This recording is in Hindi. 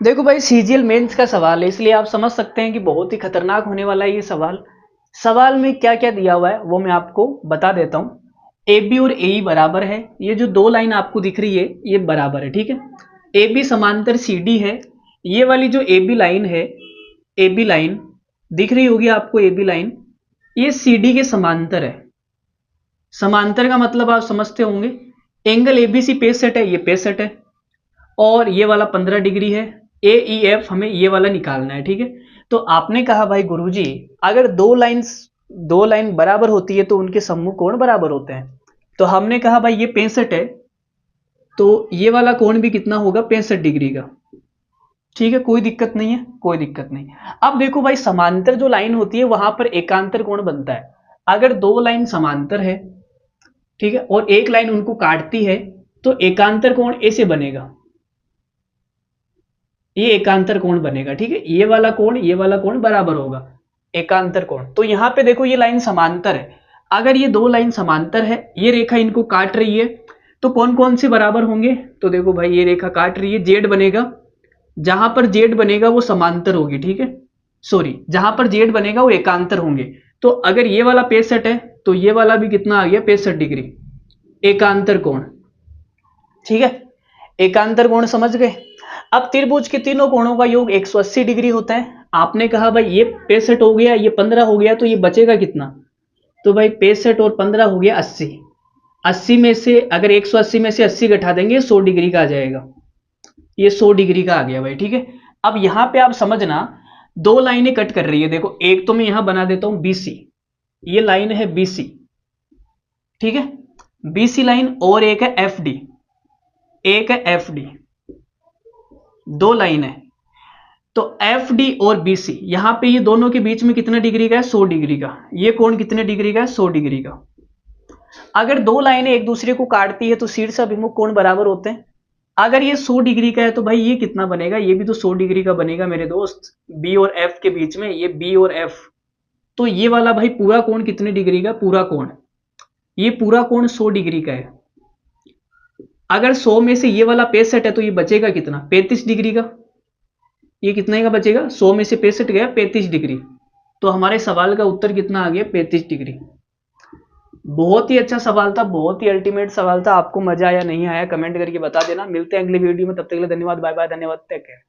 देखो भाई सीजीएल मेंस का सवाल है, इसलिए आप समझ सकते हैं कि बहुत ही खतरनाक होने वाला है ये सवाल। सवाल में क्या क्या दिया हुआ है वो मैं आपको बता देता हूँ। ए बी और ए बराबर है, ये जो दो लाइन आपको दिख रही है ये बराबर है, ठीक है। ए बी समांतर सी डी है, ये वाली जो ए बी लाइन है, ए बी लाइन दिख रही होगी आपको, ए बी लाइन ये सी डी के समांतर है। समांतर का मतलब आप समझते होंगे, एंगल एबीसी पेज सेट है, ये पेज सेट है, और ये वाला 15 डिग्री है। ए ई एफ हमें ये वाला निकालना है, ठीक है। तो आपने कहा भाई गुरुजी अगर दो लाइन बराबर होती है तो उनके सम्मुख कोण बराबर होते हैं। तो हमने कहा भाई ये 65 है, तो ये वाला कोण भी कितना होगा, 65 डिग्री का, ठीक है। कोई दिक्कत नहीं है, कोई दिक्कत नहीं। अब देखो भाई समांतर जो लाइन होती है वहां पर एकांतर कोण बनता है। अगर दो लाइन समांतर है, ठीक है, और एक लाइन उनको काटती है तो एकांतर कोण ऐसे बनेगा, ये एकांतर कोण बनेगा, ठीक है। ये वाला कोण बराबर होगा, एकांतर कोण। तो यहां पे देखो ये लाइन समांतर है, अगर ये दो लाइन समांतर है, ये रेखा इनको काट रही है, तो कौन कौन से बराबर होंगे। तो देखो भाई ये रेखा काट रही है, जेड बनेगा, जहां पर जेड बनेगा वो समांतर होगी, ठीक है। सॉरी, जहां पर जेड बनेगा वो एकांतर होंगे। तो अगर ये वाला 65 है तो ये वाला भी कितना आ गया, 65 डिग्री, एकांतर कोण, ठीक है। एकांतर कोण समझ गए। अब त्रिभुज के तीनों कोणों का योग 180 डिग्री होता है। आपने कहा भाई ये 65 हो गया, ये 15 हो गया, तो ये बचेगा कितना। तो भाई 65 और 15 हो गया 80। 80 में से अगर 180 में से 80 घटा देंगे 100 डिग्री का आ जाएगा, ये 100 डिग्री का आ गया भाई, ठीक है। अब यहां पे आप समझना, दो लाइनें कट कर रही है। देखो एक तो मैं यहां बना देता हूं बीसी, ये लाइन है बीसी, ठीक है, बीसी लाइन, और एक है एफ डी, एक है एफ डी, दो लाइन है। तो एफ डी और बीसी यहां पे ये दोनों के बीच में कितने डिग्री का है, 100 डिग्री का। ये कोण कितने डिग्री का है, 100 डिग्री का। अगर दो लाइनें एक दूसरे को काटती है तो शीर्ष अभिमुख कोण बराबर होते हैं। अगर ये 100 डिग्री का है तो भाई ये कितना बनेगा, ये भी तो 100 डिग्री का बनेगा मेरे दोस्त, बी और एफ के बीच में, ये बी और एफ। तो ये वाला भाई पूरा कोण कितने डिग्री का, पूरा कोण, ये पूरा कोण 100 डिग्री का है। अगर 100 में से ये वाला 65 है तो ये बचेगा कितना, 35 डिग्री का। ये कितने का बचेगा, 100 में से 65 गया 35 डिग्री। तो हमारे सवाल का उत्तर कितना आ गया, 35 डिग्री। बहुत ही अच्छा सवाल था, बहुत ही अल्टीमेट सवाल था। आपको मजा आया नहीं आया कमेंट करके बता देना। मिलते हैं अगली वीडियो में, तब तक के लिए धन्यवाद, बाय बाय, धन्यवाद, टेक केयर।